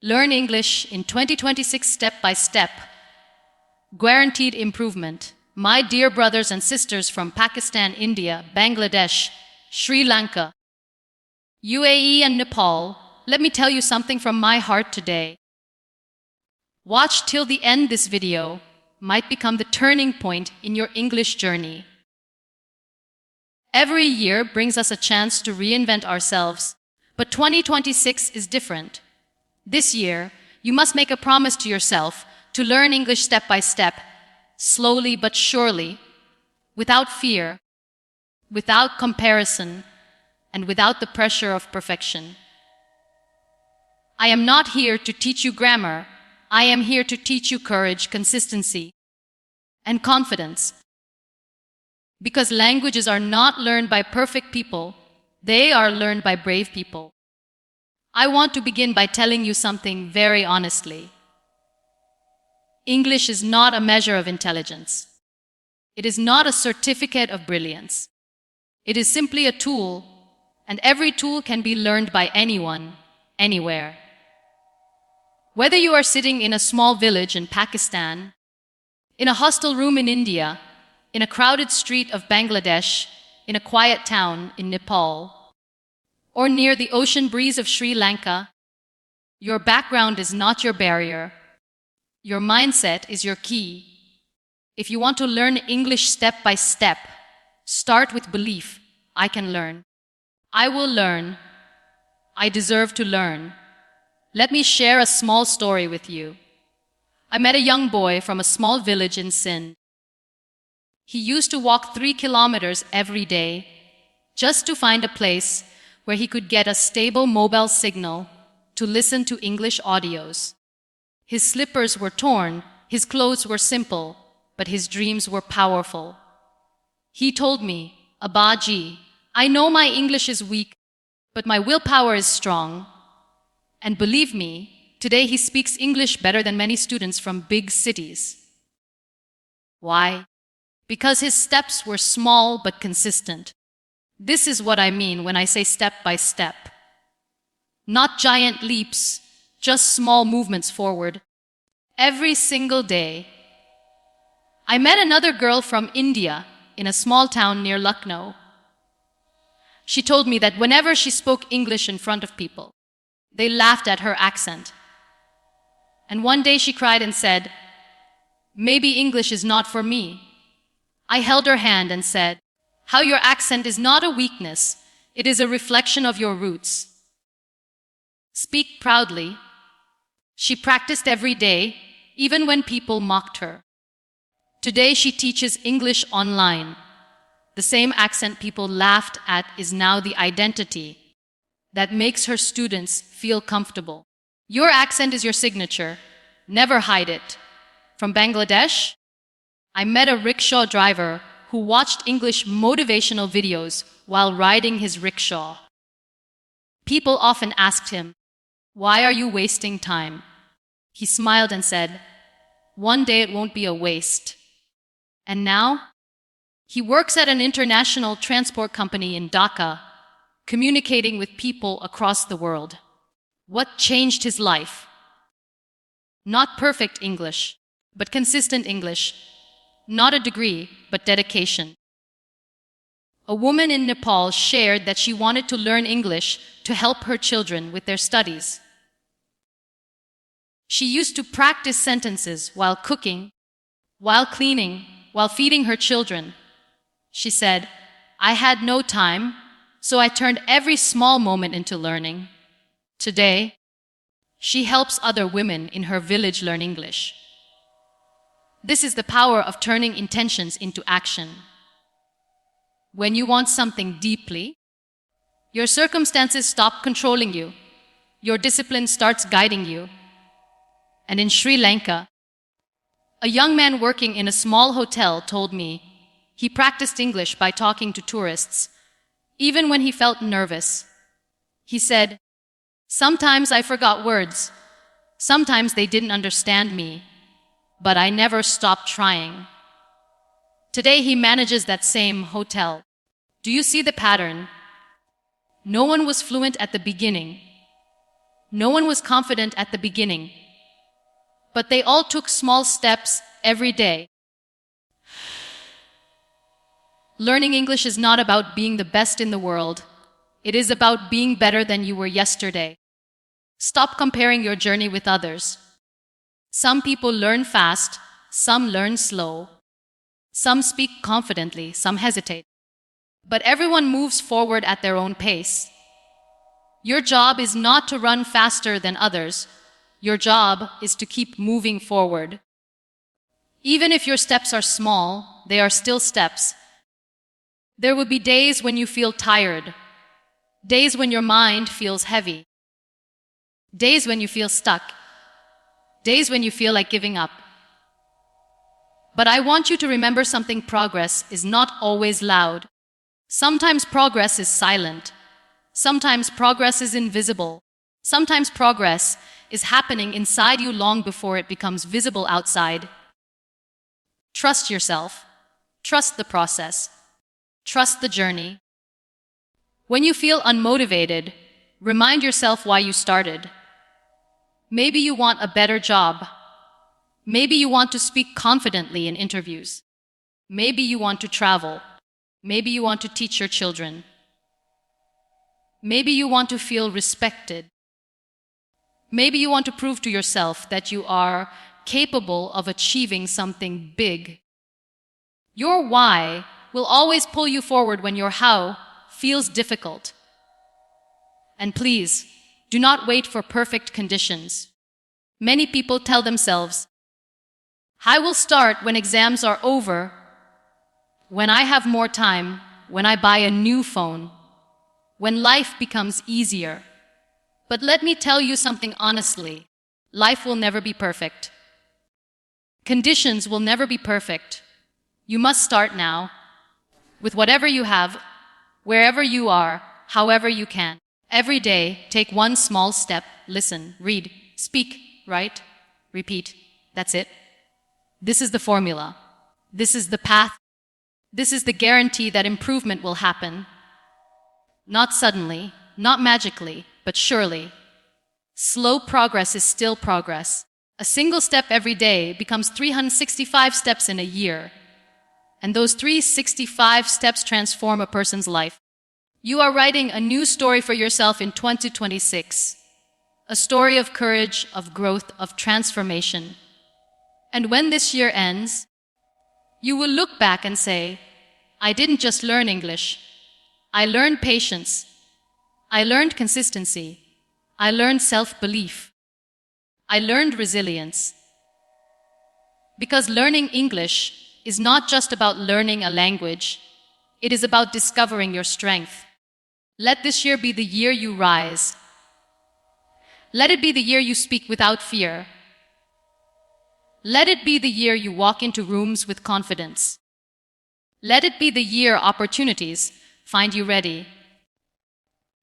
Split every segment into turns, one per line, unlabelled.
Learn English in 2026 step by step. Guaranteed improvement. My dear brothers and sisters from Pakistan, India, Bangladesh, Sri Lanka, UAE and Nepal, let me tell you something from my heart today. Watch till the end. This video might become the turning point in your English journey. Every year brings us a chance to reinvent ourselves, but 2026 is different. This year, you must make a promise to yourself to learn English step by step, slowly but surely, without fear, without comparison, and without the pressure of perfection. I am not here to teach you grammar. I am here to teach you courage, consistency, and confidence. Because languages are not learned by perfect people, they are learned by brave people. I want to begin by telling you something very honestly. English is not a measure of intelligence. It is not a certificate of brilliance. It is simply a tool, and every tool can be learned by anyone, anywhere. Whether you are sitting in a small village in Pakistan, in a hostel room in India, in a crowded street of Bangladesh, in a quiet town in Nepal, or near the ocean breeze of Sri Lanka, your background is not your barrier. Your mindset is your key. If you want to learn English step by step, start with belief. I can learn. I will learn. I deserve to learn. Let me share a small story with you. I met a young boy from a small village in Sindh. He used to walk 3 kilometers every day just to find a place where he could get a stable mobile signal to listen to English audios. His slippers were torn, his clothes were simple, but his dreams were powerful. He told me, "Abaji, I know my English is weak, but my willpower is strong." And believe me, today he speaks English better than many students from big cities. Why? Because his steps were small but consistent. This is what I mean when I say step by step. Not giant leaps, just small movements forward. Every single day. I met another girl from India in a small town near Lucknow. She told me that whenever she spoke English in front of people, they laughed at her accent. And one day she cried and said, "Maybe English is not for me." I held her hand and said, "How your accent is not a weakness, it is a reflection of your roots. Speak proudly." She practiced every day, even when people mocked her. Today she teaches English online. The same accent people laughed at is now the identity that makes her students feel comfortable. Your accent is your signature. Never hide it. From Bangladesh, I met a rickshaw driver who watched English motivational videos while riding his rickshaw. People often asked him, "Why are you wasting time?" He smiled and said, "One day it won't be a waste." And now, he works at an international transport company in Dhaka, communicating with people across the world. What changed his life? Not perfect English, but consistent English. Not a degree, but dedication. A woman in Nepal shared that she wanted to learn English to help her children with their studies. She used to practice sentences while cooking, while cleaning, while feeding her children. She said, "I had no time, so I turned every small moment into learning." Today, she helps other women in her village learn English. This is the power of turning intentions into action. When you want something deeply, your circumstances stop controlling you. Your discipline starts guiding you. And in Sri Lanka, a young man working in a small hotel told me he practiced English by talking to tourists, even when he felt nervous. He said, "Sometimes I forgot words. Sometimes they didn't understand me. But I never stopped trying." Today he manages that same hotel. Do you see the pattern? No one was fluent at the beginning. No one was confident at the beginning, but they all took small steps every day. Learning English is not about being the best in the world. It is about being better than you were yesterday. Stop comparing your journey with others. Some people learn fast, some learn slow. Some speak confidently, some hesitate. But everyone moves forward at their own pace. Your job is not to run faster than others. Your job is to keep moving forward. Even if your steps are small, they are still steps. There will be days when you feel tired, days when your mind feels heavy, days when you feel stuck, days when you feel like giving up. But I want you to remember something: progress is not always loud. Sometimes progress is silent. Sometimes progress is invisible. Sometimes progress is happening inside you long before it becomes visible outside. Trust yourself. Trust the process. Trust the journey. When you feel unmotivated, remind yourself why you started. Maybe you want a better job. Maybe you want to speak confidently in interviews. Maybe you want to travel. Maybe you want to teach your children. Maybe you want to feel respected. Maybe you want to prove to yourself that you are capable of achieving something big. Your why will always pull you forward when your how feels difficult. And please, do not wait for perfect conditions. Many people tell themselves, I will start when exams are over, when I have more time, when I buy a new phone, when life becomes easier. But let me tell you something honestly. Life will never be perfect. Conditions will never be perfect. You must start now, with whatever you have, wherever you are, however you can. Every day, take one small step. Listen, read, speak, write, repeat. That's it. This is the formula. This is the path. This is the guarantee that improvement will happen. Not suddenly, not magically, but surely. Slow progress is still progress. A single step every day becomes 365 steps in a year. And those 365 steps transform a person's life. You are writing a new story for yourself in 2026. A story of courage, of growth, of transformation. And when this year ends, you will look back and say, I didn't just learn English. I learned patience. I learned consistency. I learned self-belief. I learned resilience. Because learning English is not just about learning a language. It is about discovering your strength. Let this year be the year you rise. Let it be the year you speak without fear. Let it be the year you walk into rooms with confidence. Let it be the year opportunities find you ready.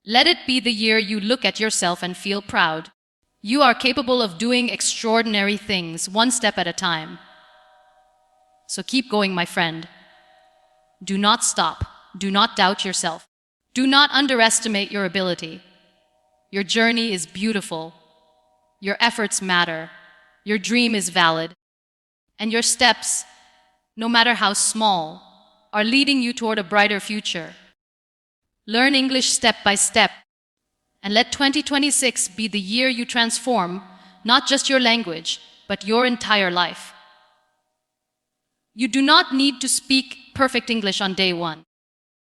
Let it be the year you look at yourself and feel proud. You are capable of doing extraordinary things, one step at a time. So keep going, my friend. Do not stop. Do not doubt yourself. Do not underestimate your ability. Your journey is beautiful. Your efforts matter. Your dream is valid. And your steps, no matter how small, are leading you toward a brighter future. Learn English step by step. And let 2026 be the year you transform not just your language, but your entire life. You do not need to speak perfect English on day one.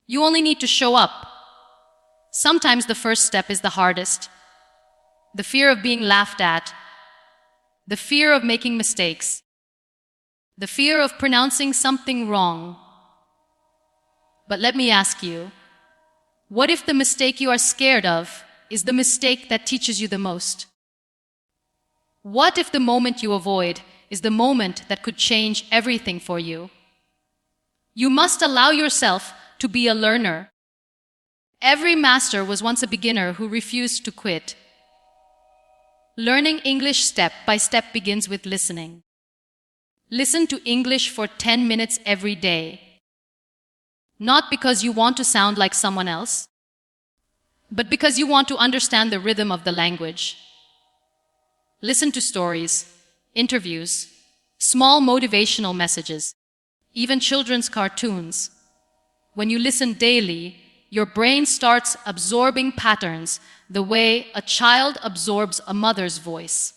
You only need to show up. Sometimes the first step is the hardest. The fear of being laughed at. The fear of making mistakes. The fear of pronouncing something wrong. But let me ask you, what if the mistake you are scared of is the mistake that teaches you the most? What if the moment you avoid is the moment that could change everything for you? You must allow yourself to be a learner. Every master was once a beginner who refused to quit. Learning English step by step begins with listening. Listen to English for 10 minutes every day. Not because you want to sound like someone else, but because you want to understand the rhythm of the language. Listen to stories, interviews, small motivational messages, even children's cartoons. When you listen daily, your brain starts absorbing patterns the way a child absorbs a mother's voice.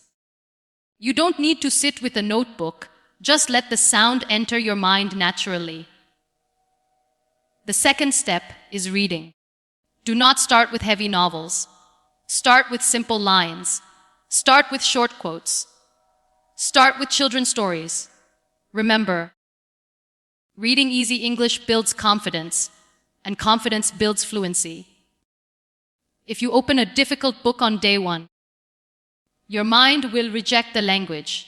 You don't need to sit with a notebook, just let the sound enter your mind naturally. The second step is reading. Do not start with heavy novels. Start with simple lines. Start with short quotes. Start with children's stories. Remember, reading easy English builds confidence, and confidence builds fluency. If you open a difficult book on day one, your mind will reject the language.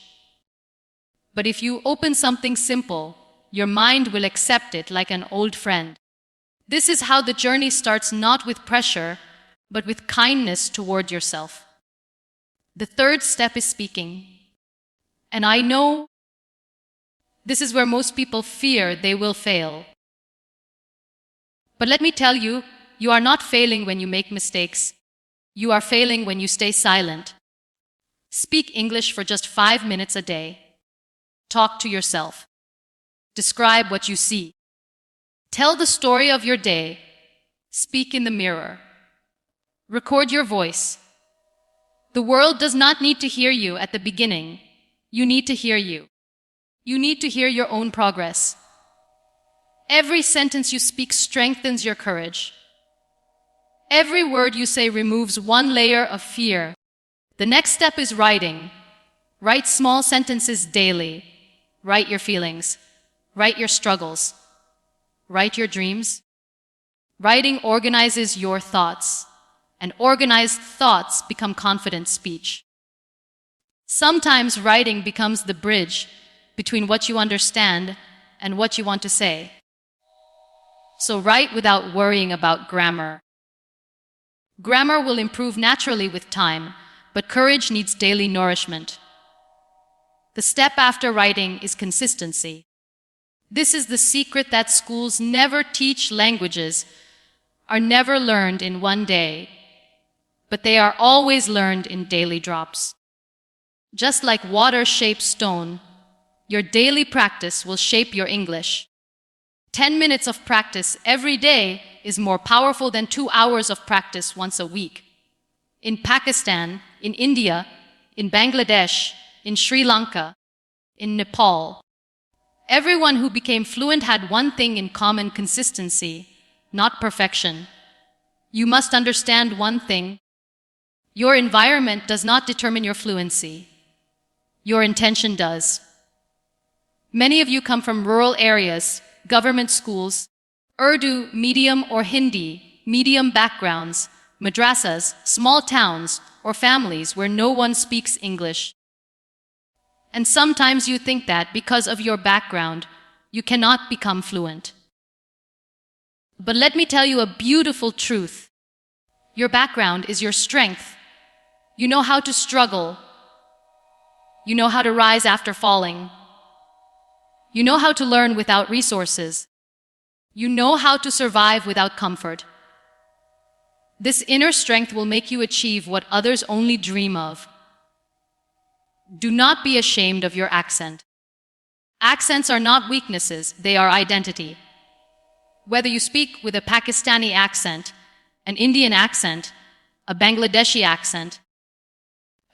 But if you open something simple, your mind will accept it like an old friend. This is how the journey starts, not with pressure, but with kindness toward yourself. The third step is speaking. And I know this is where most people fear they will fail. But let me tell you, you are not failing when you make mistakes. You are failing when you stay silent. Speak English for just 5 minutes a day. Talk to yourself. Describe what you see. Tell the story of your day. Speak in the mirror. Record your voice. The world does not need to hear you at the beginning. You need to hear you. You need to hear your own progress. Every sentence you speak strengthens your courage. Every word you say removes one layer of fear. The next step is writing. Write small sentences daily. Write your feelings. Write your struggles. Write your dreams. Writing organizes your thoughts, and organized thoughts become confident speech. Sometimes writing becomes the bridge between what you understand and what you want to say. So write without worrying about grammar. Grammar will improve naturally with time, but courage needs daily nourishment. The step after writing is consistency. This is the secret that schools never teach. Languages are never learned in one day, but they are always learned in daily drops. Just like water shapes stone, your daily practice will shape your English. 10 minutes of practice every day is more powerful than 2 hours of practice once a week. In Pakistan, in India, in Bangladesh, in Sri Lanka, in Nepal, everyone who became fluent had one thing in common: consistency, not perfection. You must understand one thing: your environment does not determine your fluency. Your intention does. Many of you come from rural areas, government schools, Urdu medium or Hindi medium backgrounds, madrasas, small towns, or families where no one speaks English. And sometimes you think that because of your background, you cannot become fluent. But let me tell you a beautiful truth. Your background is your strength. You know how to struggle. You know how to rise after falling. You know how to learn without resources. You know how to survive without comfort. This inner strength will make you achieve what others only dream of. Do not be ashamed of your accent. Accents are not weaknesses, they are identity. Whether you speak with a Pakistani accent, an Indian accent, a Bangladeshi accent,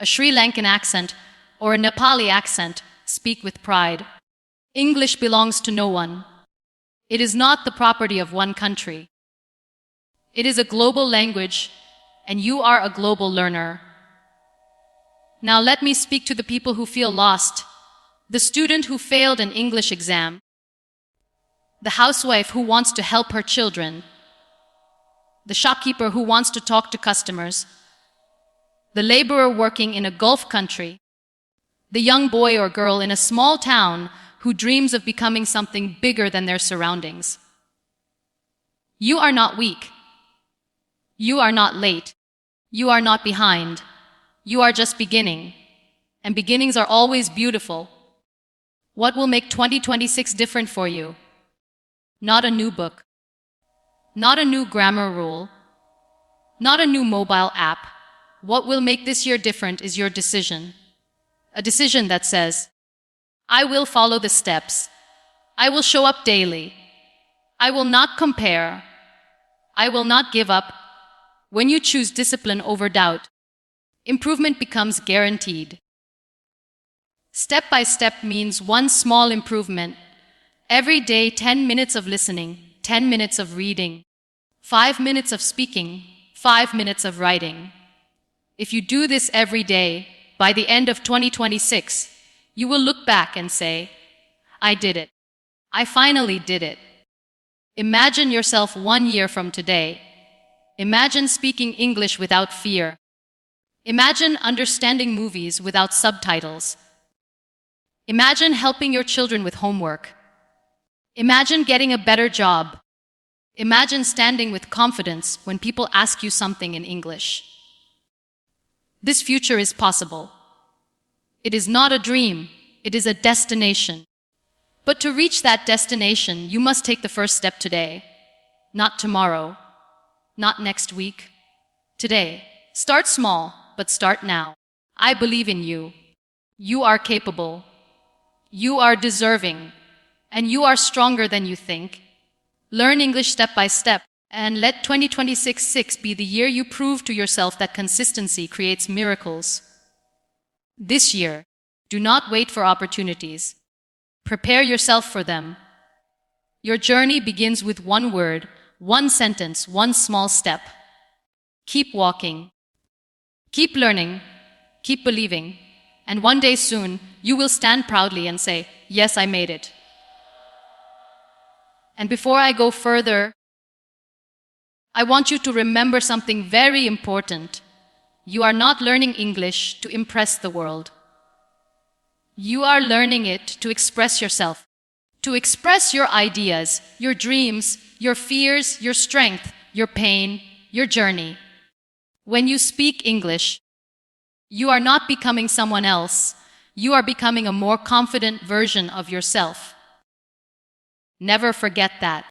a Sri Lankan accent, or a Nepali accent, speak with pride. English belongs to no one. It is not the property of one country. It is a global language, and you are a global learner. Now let me speak to the people who feel lost, the student who failed an English exam, the housewife who wants to help her children, the shopkeeper who wants to talk to customers, the laborer working in a Gulf country, the young boy or girl in a small town who dreams of becoming something bigger than their surroundings. You are not weak. You are not late. You are not behind. You are just beginning. And beginnings are always beautiful. What will make 2026 different for you? Not a new book. Not a new grammar rule. not a new mobile app. What will make this year different is your decision. A decision that says, I will follow the steps. I will show up daily. I will not compare. I will not give up. When you choose discipline over doubt, improvement becomes guaranteed. Step by step means one small improvement. Every day, 10 minutes of listening, 10 minutes of reading, 5 minutes of speaking, 5 minutes of writing. If you do this every day, by the end of 2026, you will look back and say, I did it. I finally did it. Imagine yourself 1 year from today. Imagine speaking English without fear. Imagine understanding movies without subtitles. Imagine helping your children with homework. Imagine getting a better job. Imagine standing with confidence when people ask you something in English. This future is possible. It is not a dream, it is a destination. But to reach that destination, you must take the first step today. Not tomorrow, not next week. Today. Start small, but start now. I believe in you. You are capable. You are deserving. And you are stronger than you think. Learn English step by step, and let 2026 be the year you prove to yourself that consistency creates miracles. This year, do not wait for opportunities. Prepare yourself for them. Your journey begins with one word, one sentence, one small step. Keep walking. Keep learning. Keep believing. And one day soon, you will stand proudly and say, yes, I made it. And before I go further, I want you to remember something very important. You are not learning English to impress the world. You are learning it to express yourself, to express your ideas, your dreams, your fears, your strength, your pain, your journey. When you speak English, you are not becoming someone else. You are becoming a more confident version of yourself. Never forget that.